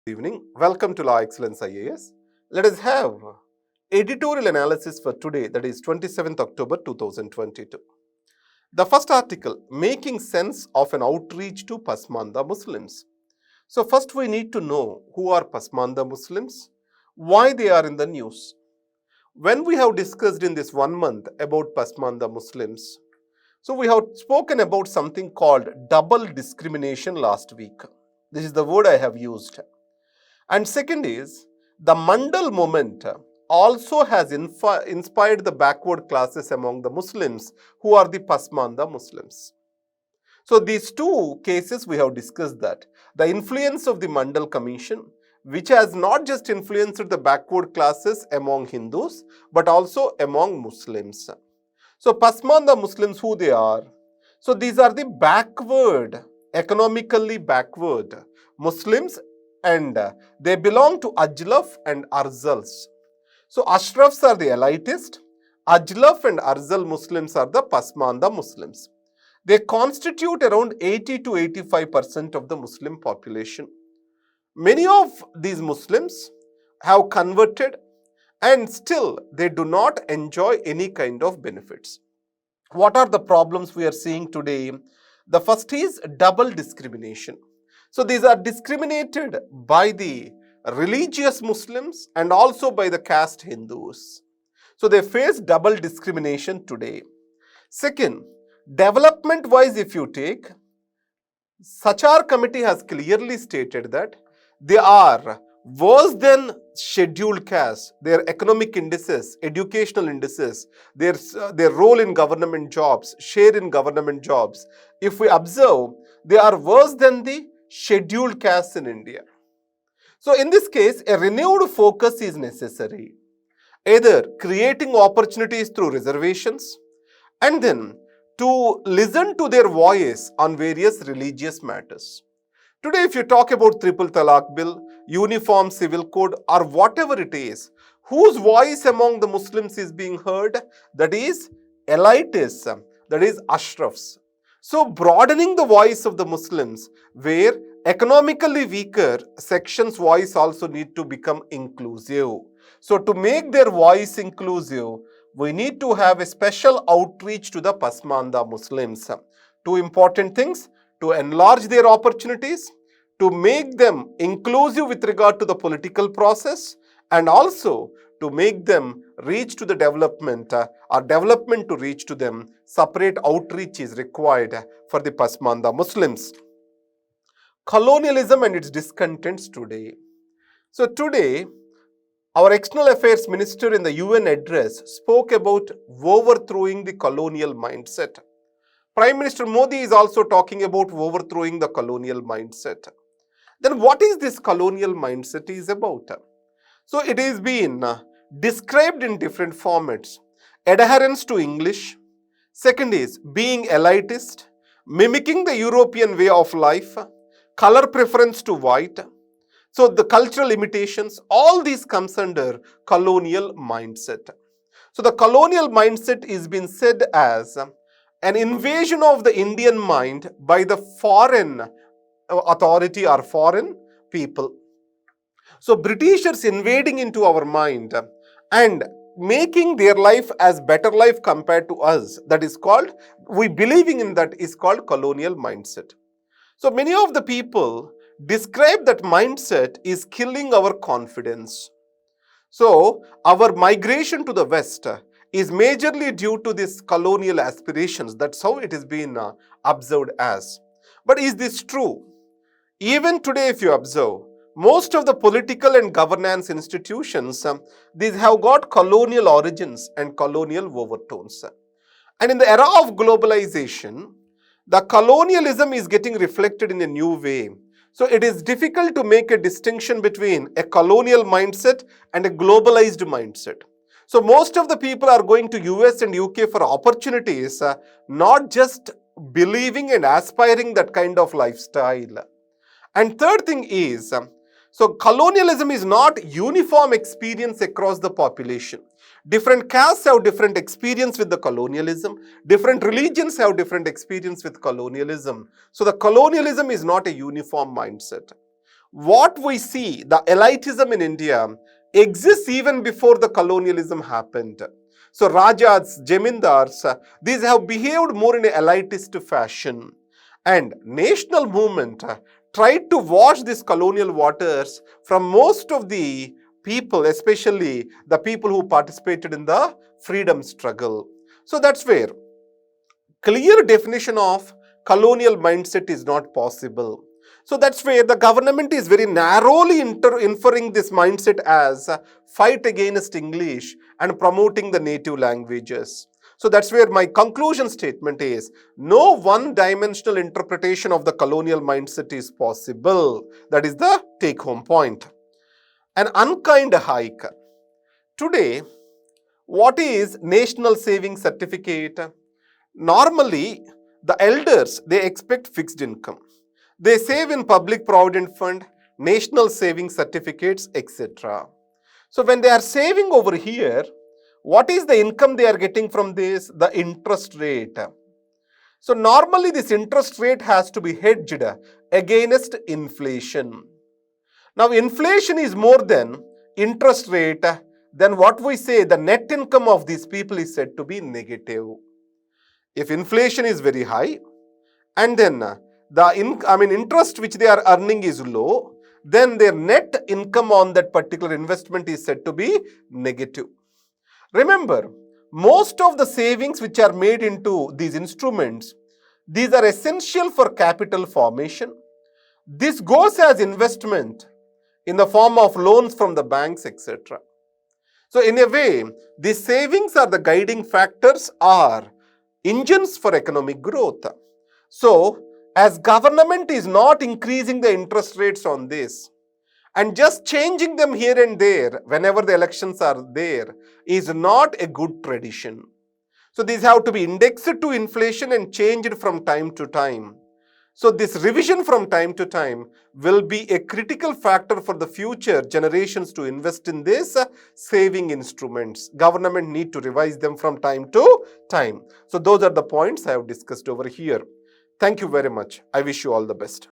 Evening. Welcome to Law Excellence IAS. Let us have editorial analysis for today, that is 27th October 2022. The first article, Making Sense of an Outreach to Pasmanda Muslims. So first we need to know who are Pasmanda Muslims, why they are in the news. When we have discussed in this 1 month about Pasmanda Muslims, so we have spoken about something called double discrimination last week. This is the word I have used. And second is, the Mandal movement also has inspired the backward classes among the Muslims who are the Pasmanda Muslims. So these two cases we have discussed that. The influence of the Mandal Commission, which has not just influenced the backward classes among Hindus, but also among Muslims. So Pasmanda Muslims, who they are? So these are the backward, economically backward Muslims, and they belong to Ajlaf and Arzals. So Ashrafs are the elitist, Ajlaf and Arzal Muslims are the Pasmanda Muslims. They constitute around 80 to 85% of the Muslim population. Many of these Muslims have converted and still they do not enjoy any kind of benefits. What are the problems we are seeing today? The first is double discrimination. So these are discriminated by the religious Muslims and also by the caste Hindus. So they face double discrimination today. Second, development-wise if you take, Sachar committee has clearly stated that they are worse than scheduled castes, their economic indices, educational indices, their role in government jobs, share in government jobs. If we observe, they are worse than the scheduled castes in India. So in this case, a renewed focus is necessary, either creating opportunities through reservations and then to listen to their voice on various religious matters. Today, if you talk about Triple Talaq Bill, Uniform Civil Code, or whatever it is, whose voice among the Muslims is being heard? That is elitism, that is Ashrafs. So, broadening the voice of the Muslims, where economically weaker sections' voice also need to become inclusive. So, to make their voice inclusive, we need to have a special outreach to the Pasmanda Muslims. Two important things: to enlarge their opportunities, to make them inclusive with regard to the political process, and also to make them reach to the development or development to reach to them. Separate outreach is required for the Pasmanda Muslims. Colonialism and its discontents today. So today, our External Affairs Minister in the UN address spoke about overthrowing the colonial mindset. Prime Minister Modi is also talking about overthrowing the colonial mindset. Then what is this colonial mindset is about? So it is been described in different formats. Adherence to English. Second is being elitist, mimicking the European way of life, color preference to white. So the cultural imitations, all these comes under colonial mindset. So the colonial mindset is been said as an invasion of the Indian mind by the foreign authority or foreign people. So Britishers invading into our mind and making their life as better life compared to us, that is called, we believing in that is called colonial mindset. So many of the people describe that mindset is killing our confidence. So our migration to the West is majorly due to this colonial aspirations. That's how it has been observed as. But is this true? Even today, if you observe, most of the political and governance institutions, these have got colonial origins and colonial overtones. And in the era of globalization, the colonialism is getting reflected in a new way. So it is difficult to make a distinction between a colonial mindset and a globalized mindset. So most of the people are going to US and UK for opportunities, not just believing and aspiring that kind of lifestyle. And third thing is, so colonialism is not uniform experience across the population. Different castes have different experience with the colonialism. Different religions have different experience with colonialism. So the colonialism is not a uniform mindset. what we see, the elitism in India exists even before the colonialism happened. So Rajas, Jamindars, these have behaved more in an elitist fashion. And national movement tried to wash these colonial waters from most of the people, especially the people who participated in the freedom struggle. So that's where clear definition of colonial mindset is not possible. So that's where the government is very narrowly inferring this mindset as a fight against English and promoting the native languages. So that's where my conclusion statement is no one-dimensional interpretation of the colonial mindset is possible. That is the take-home point. An unkind hike. Today, what is National Savings Certificate? Normally, the elders, they expect fixed income. They save in public provident fund, national savings certificates, etc. So when they are saving over here, what is the income they are getting from this? The interest rate. So normally this interest rate has to be hedged against inflation. Now inflation is more than interest rate, then what we say, the net income of these people is said to be negative. If inflation is very high and then interest which they are earning is low, then their net income on that particular investment is said to be negative. Remember, most of the savings which are made into these instruments, these are essential for capital formation. This goes as investment in the form of loans from the banks, etc. So in a way, these savings are the guiding factors or engines for economic growth. So as government is not increasing the interest rates on this and just changing them here and there whenever the elections are there is not a good tradition. So these have to be indexed to inflation and changed from time to time. So this revision from time to time will be a critical factor for the future generations to invest in this saving instruments. Government need to revise them from time to time. So those are the points I have discussed over here. Thank you very much. I wish you all the best.